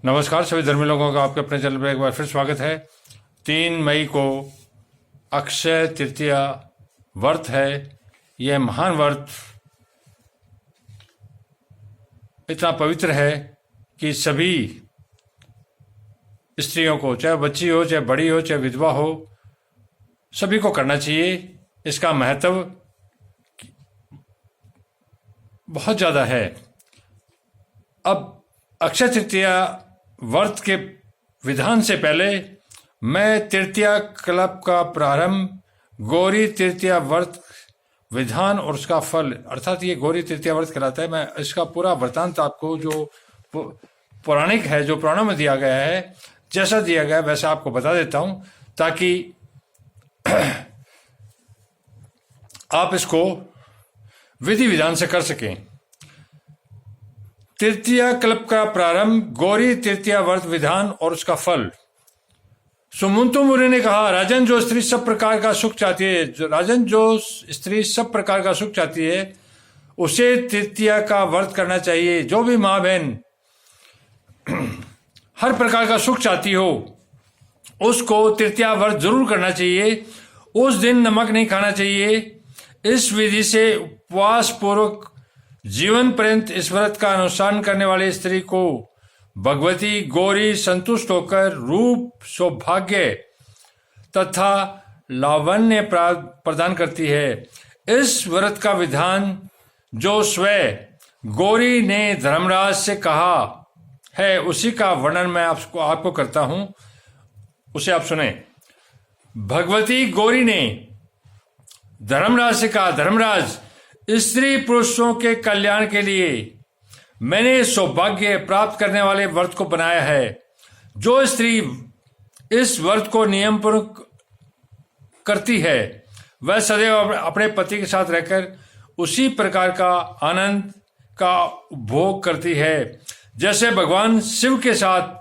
नमस्कार सभी धर्मी लोगों का आपके अपने चैनल पर एक बार फिर स्वागत है। 3 मई को अक्षय तृतीया व्रत है। यह महान व्रत इतना पवित्र है कि सभी स्त्रियों को, चाहे बच्ची हो, चाहे बड़ी हो, चाहे विधवा हो, सभी को करना चाहिए। इसका महत्व बहुत ज़्यादा है। अब अक्षय तृतीया व्रत के विधान से पहले मैं तृतीया कल्प का प्रारंभ, गौरी तृतीया व्रत विधान और उसका फल, अर्थात ये गौरी तृतीया व्रत कहलाता है। मैं इसका पूरा वृतांत आपको जो पौराणिक है, जो पुराणों में दिया गया है, जैसा दिया गया है वैसा आपको बता देता हूं, ताकि आप इसको विधि विधान से कर सकें। तृतीया कल्प का प्रारंभ, गौरी तृतीया व्रत विधान और उसका फल। सुमंतु मुनि ने कहा, राजन जो स्त्री सब प्रकार का सुख चाहती है, उसे तृतीया का व्रत करना चाहिए। जो भी माँ बहन हर प्रकार का सुख चाहती हो, उसको तृतीया व्रत जरूर करना चाहिए। उस दिन नमक नहीं खाना चाहिए। इस विधि से उपवास पूर्वक जीवन पर्यंत इस व्रत का अनुष्ठान करने वाली स्त्री को भगवती गौरी संतुष्ट होकर रूप, सौभाग्य तथा लावण्य प्रदान करती है। इस व्रत का विधान जो स्वयं गौरी ने धर्मराज से कहा है, उसी का वर्णन मैं आपको करता हूं, उसे आप सुने। भगवती गौरी ने धर्मराज से कहा, धर्मराज, स्त्री पुरुषों के कल्याण के लिए मैंने सौभाग्य प्राप्त करने वाले व्रत को बनाया है। जो स्त्री इस व्रत को नियम पूर्वक करती है, वह सदैव अपने पति के साथ रहकर उसी प्रकार का आनंद का भोग करती है जैसे भगवान शिव के साथ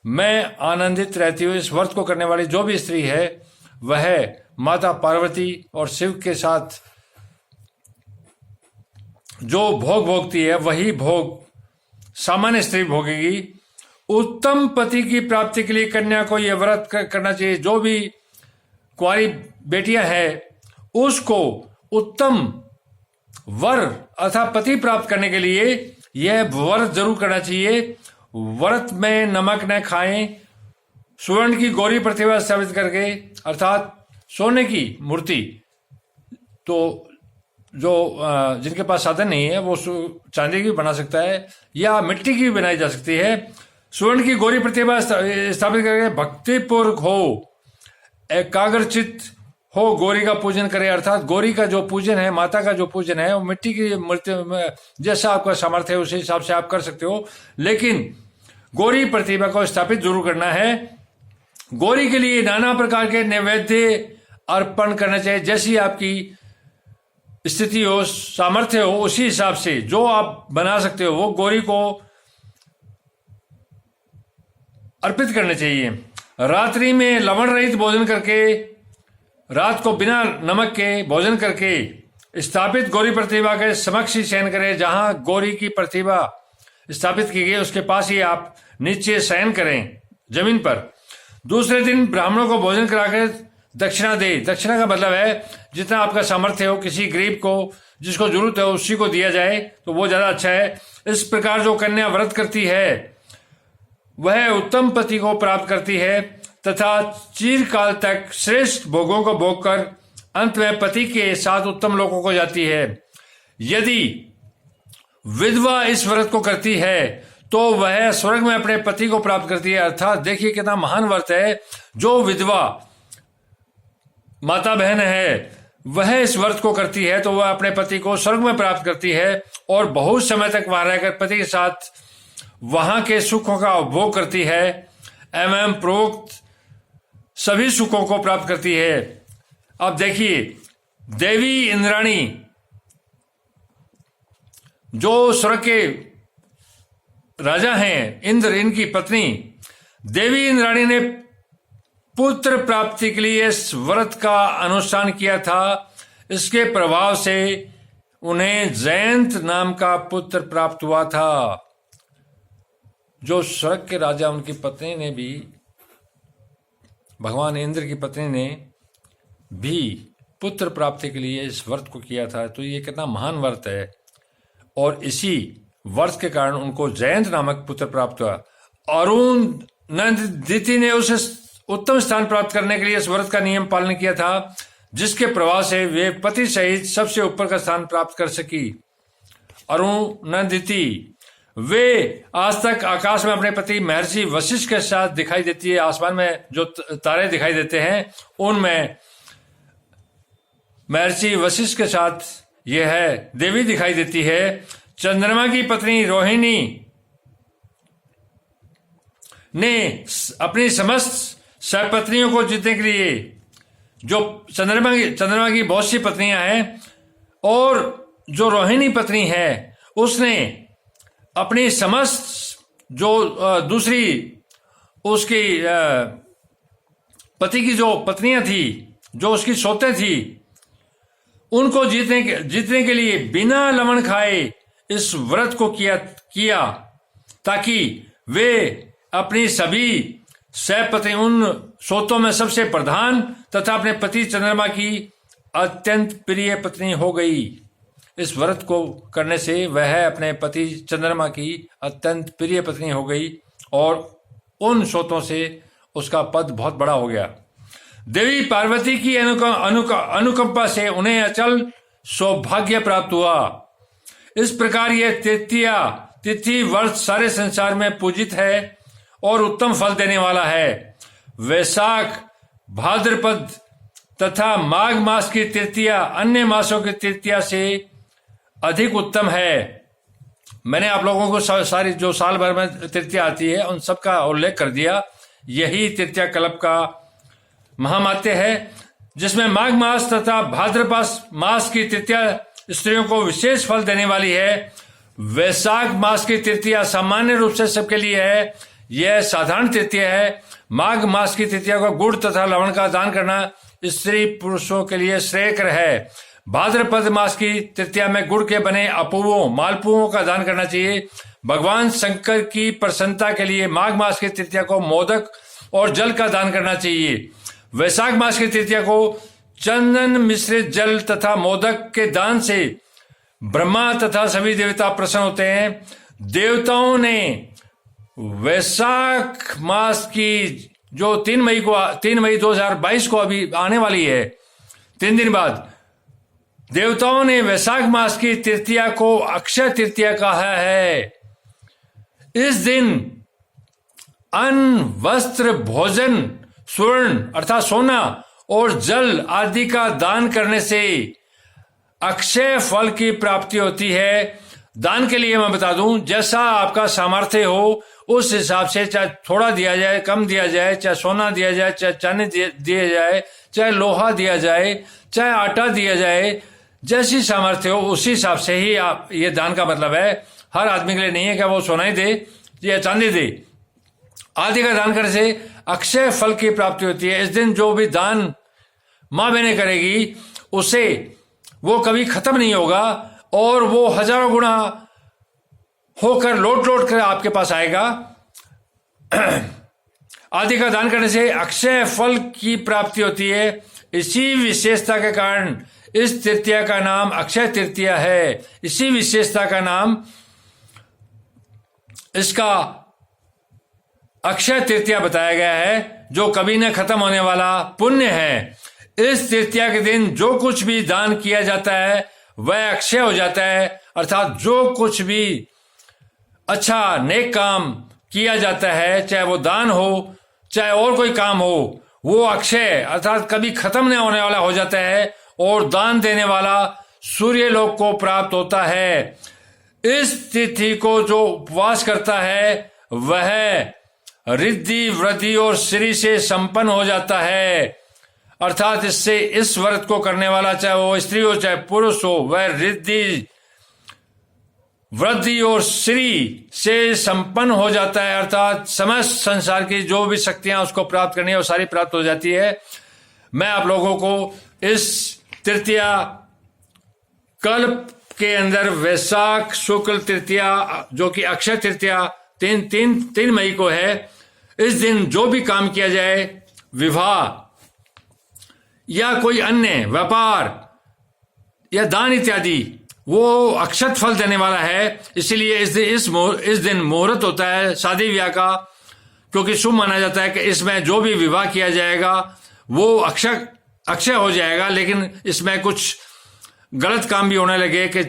मैं आनंदित रहती हूँ। इस व्रत को करने वाली जो भी स्त्री है, वह माता पार्वती और शिव के साथ जो भोग भोगती है, वही भोग सामान्य स्त्री भोगेगी। उत्तम पति की प्राप्ति के लिए कन्या को यह व्रत करना चाहिए। जो भी कुंवारी बेटियां हैं, उसको उत्तम वर अर्थात पति प्राप्त करने के लिए यह व्रत जरूर करना चाहिए। व्रत में नमक न खाएं, स्वर्ण की गौरी प्रतिमा स्थापित करके, अर्थात सोने की मूर्ति, तो जो जिनके पास साधन नहीं है वो चांदी की बना सकता है या मिट्टी की भी बनाई जा सकती है। स्वर्ण की गौरी प्रतिमा स्थापित करके भक्तिपूर्वक हो, एकाग्रचित हो, गौरी का पूजन करें। अर्थात गौरी का जो पूजन है, माता का जो पूजन है, वो मिट्टी की मूर्ति, जैसा आपका सामर्थ्य है उसी हिसाब से आप कर सकते हो, लेकिन गौरी प्रतिमा को स्थापित जरूर करना है। गौरी के लिए नाना प्रकार के नैवेद्य अर्पण करना चाहिए। जैसी आपकी स्थिति हो, सामर्थ्य हो, उसी हिसाब से जो आप बना सकते हो वो गौरी को अर्पित करने चाहिए। रात्रि में लवण रहित भोजन करके, रात को बिना नमक के भोजन करके स्थापित गौरी प्रतिमा के समक्ष ही शयन करें। जहां गौरी की प्रतिमा स्थापित की गई उसके पास ही आप नीचे शयन करें, जमीन पर। दूसरे दिन ब्राह्मणों को भोजन कराकर दक्षिणा दे। दक्षिणा का मतलब है जितना आपका सामर्थ्य हो, किसी गरीब को जिसको जरूरत है उसी को दिया जाए तो वो ज्यादा अच्छा है। इस प्रकार जो कन्या व्रत करती है, वह उत्तम पति को प्राप्त करती है तथा चिरकाल तक श्रेष्ठ भोगों को भोग कर अंत में पति के साथ उत्तम लोकों को जाती है। यदि विधवा इस व्रत को करती है तो वह स्वर्ग में अपने पति को प्राप्त करती है। अर्थात देखिए कितना महान व्रत है। जो विधवा माता बहन है, वह इस व्रत को करती है तो वह अपने पति को स्वर्ग में प्राप्त करती है और बहुत समय तक वहां रहकर पति के साथ वहां के सुखों का उपभोग करती है एवं प्रोक्त सभी सुखों को प्राप्त करती है। अब देखिए, देवी इंद्राणी, जो स्वर्ग के राजा हैं, इंद्र, इनकी पत्नी देवी इंद्राणी ने पुत्र प्राप्ति के लिए इस व्रत का अनुष्ठान किया था। इसके प्रभाव से उन्हें जयंत नाम का पुत्र प्राप्त हुआ था। जो स्वर्ग के राजा उनकी पत्नी ने भी, भगवान इंद्र की पत्नी ने भी पुत्र प्राप्ति के लिए इस व्रत को किया था, तो ये कितना महान व्रत है। और इसी व्रत के कारण उनको जयंत नामक पुत्र प्राप्त हुआ। अरुण नंदिती ने उसे उत्तम स्थान प्राप्त करने के लिए इस व्रत का नियम पालन किया था, जिसके प्रभाव से वे पति सहित सबसे ऊपर का स्थान प्राप्त कर सकी। अरुण नंदिती वे आज तक आकाश में अपने पति महर्षि वशिष्ठ के साथ दिखाई देती है। आसमान में जो तारे दिखाई देते हैं उनमें महर्षि वशिष्ठ के साथ यह है देवी दिखाई देती है। चंद्रमा की पत्नी रोहिणी ने अपनी समस्त सहपत्नियों को जीतने के लिए, जो चंद्रमा की बहुत सी पत्नियां हैं, और जो रोहिणी पत्नी है उसने अपनी समस्त जो दूसरी उसकी पति की जो पत्नियां थी, जो उसकी सौतें थी, उनको जीतने के लिए बिना लवण खाए इस व्रत को किया ताकि वे अपनी सभी सहपत्नी, उन सोतों में सबसे प्रधान तथा अपने पति चंद्रमा की अत्यंत प्रिय पत्नी हो गई। इस व्रत को करने से वह अपने पति चंद्रमा की अत्यंत प्रिय पत्नी हो गई और उन सोतों से उसका पद बहुत बड़ा हो गया। देवी पार्वती की अनुकंपा से उन्हें अचल सौभाग्य प्राप्त हुआ। इस प्रकार यह तिथि वर्ष सारे संसार में पूजित है और उत्तम फल देने वाला है। वैशाख, भाद्रपद तथा माघ मास की तृतीया अन्य मासों की तृतीया से अधिक उत्तम है। मैंने आप लोगों को सारी जो साल भर में तृतीया आती है उन सब का उल्लेख कर दिया। यही तृतीया कल्प का महामात्य है, जिसमें माघ मास तथा भाद्रपद मास की तृतीया स्त्रियों को विशेष फल देने वाली है। वैशाख मास की तृतीया सामान्य रूप से सबके लिए है, यह साधारण तृतीया है। माघ मास की तृतीया को गुड़ तथा लवण का दान करना स्त्री पुरुषों के लिए श्रेयकर है। भाद्रपद मास की तृतीया में गुड़ के बने अपूवों, मालपुओं का दान करना चाहिए। भगवान शंकर की प्रसन्नता के लिए माघ मास की तृतीया को मोदक और जल का दान करना चाहिए। वैशाख मास की तृतीया को चंदन मिश्रित जल तथा मोदक के दान से ब्रह्मा तथा सभी देवता प्रसन्न होते हैं। देवताओं ने वैशाख मास की जो 3 मई 2022 को अभी आने वाली है, 3 दिन बाद, देवताओं ने वैशाख मास की तृतीया को अक्षय तृतीया कहा है। इस दिन अन्न, वस्त्र, भोजन, स्वर्ण अर्थात सोना और जल आदि का दान करने से अक्षय फल की प्राप्ति होती है। दान के लिए मैं बता दूं, जैसा आपका सामर्थ्य हो उस हिसाब से, चाहे थोड़ा दिया जाए, कम दिया जाए, चाहे सोना दिया जाए, चाहे चांदी दिया जाए, चाहे लोहा दिया जाए, चाहे आटा दिया जाए, जैसी सामर्थ्य हो उसी हिसाब से ही आप, ये दान का मतलब है। हर आदमी के लिए नहीं है कि वो सोना ही दे या चांदी दे। आदि का दान करने से अक्षय फल की प्राप्ति होती है। इस दिन जो भी दान माँ बहनें करेगी उसे वो कभी खत्म नहीं होगा और वो हजारों गुना होकर लौट कर आपके पास आएगा। आदि का दान करने से अक्षय फल की प्राप्ति होती है। इसी विशेषता के कारण इस तृतीया का नाम अक्षय तृतीया है। इसी विशेषता का नाम इसका अक्षय तृतीया बताया गया है, जो कभी न खत्म होने वाला पुण्य है। इस तृतीया के दिन जो कुछ भी दान किया जाता है वह अक्षय हो जाता है, अर्थात जो कुछ भी अच्छा नेक काम किया जाता है, चाहे वो दान हो चाहे और कोई काम हो, वो अक्षय अर्थात कभी खत्म नहीं होने वाला हो जाता है और दान देने वाला सूर्य लोक को प्राप्त होता है। इस तिथि को जो उपवास करता है वह रिद्धि, वृद्धि और श्री से संपन्न हो जाता है, अर्थात इससे इस व्रत को करने वाला, चाहे वो स्त्री हो चाहे पुरुष हो, वह रिद्धि, वृद्धि और श्री से संपन्न हो जाता है, अर्थात समस्त संसार की जो भी शक्तियां उसको प्राप्त करनी है वो सारी प्राप्त हो जाती है। मैं आप लोगों को इस तृतीया कल्प के अंदर वैशाख शुक्ल तृतीया जो कि अक्षय तृतीया 3 मई को है। इस दिन जो भी काम किया जाए, विवाह या कोई अन्य व्यापार या दान इत्यादि, वो अक्षत फल देने वाला है। इसीलिए इस दिन मुहूर्त होता है शादी ब्याह का, क्योंकि शुभ माना जाता है कि इसमें जो भी विवाह किया जाएगा वो अक्षय हो जाएगा। लेकिन इसमें कुछ गलत काम भी होने लगे कि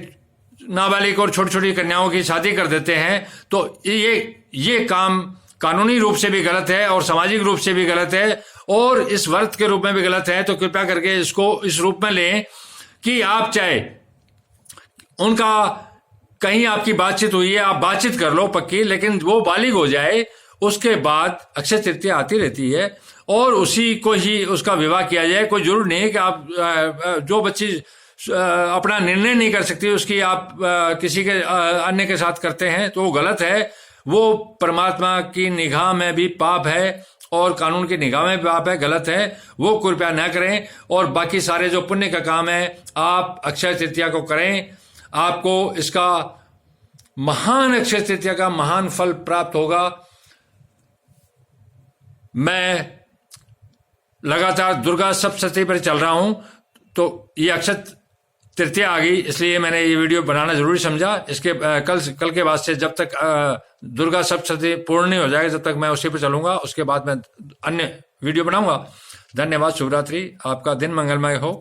नाबालिग और छोटी छोटी कन्याओं की शादी कर देते हैं, तो ये काम कानूनी रूप से भी गलत है और सामाजिक रूप से भी गलत है और इस व्रत के रूप में भी गलत है। तो कृपया करके इसको इस रूप में लें कि आप चाहे उनका कहीं आपकी बातचीत हुई है, आप बातचीत कर लो पक्की, लेकिन वो बालिग हो जाए, उसके बाद अक्षय तृतीया आती रहती है और उसी को ही उसका विवाह किया जाए। कोई जरूर नहीं है कि आप जो बच्ची अपना निर्णय नहीं कर सकती उसकी आप किसी के अन्य के साथ करते हैं तो वो गलत है। वो परमात्मा की निगाह में भी पाप है और कानून की निगाह में भी पाप है, गलत है, वो कृपया न करें। और बाकी सारे जो पुण्य का काम है आप अक्षय तृतीया को करें, आपको इसका महान अक्षय तृतीया का महान फल प्राप्त होगा। मैं लगातार दुर्गा सप्तशती पर चल रहा हूं, तो ये अक्षय तृतीया आ गई, इसलिए मैंने ये वीडियो बनाना जरूरी समझा। इसके कल के बाद से जब तक दुर्गा सप्तशती पूर्ण नहीं हो जाएगा, जब तक मैं उसी पर चलूंगा, उसके बाद मैं अन्य वीडियो बनाऊंगा। धन्यवाद, शुभ रात्रि, आपका दिन मंगलमय हो।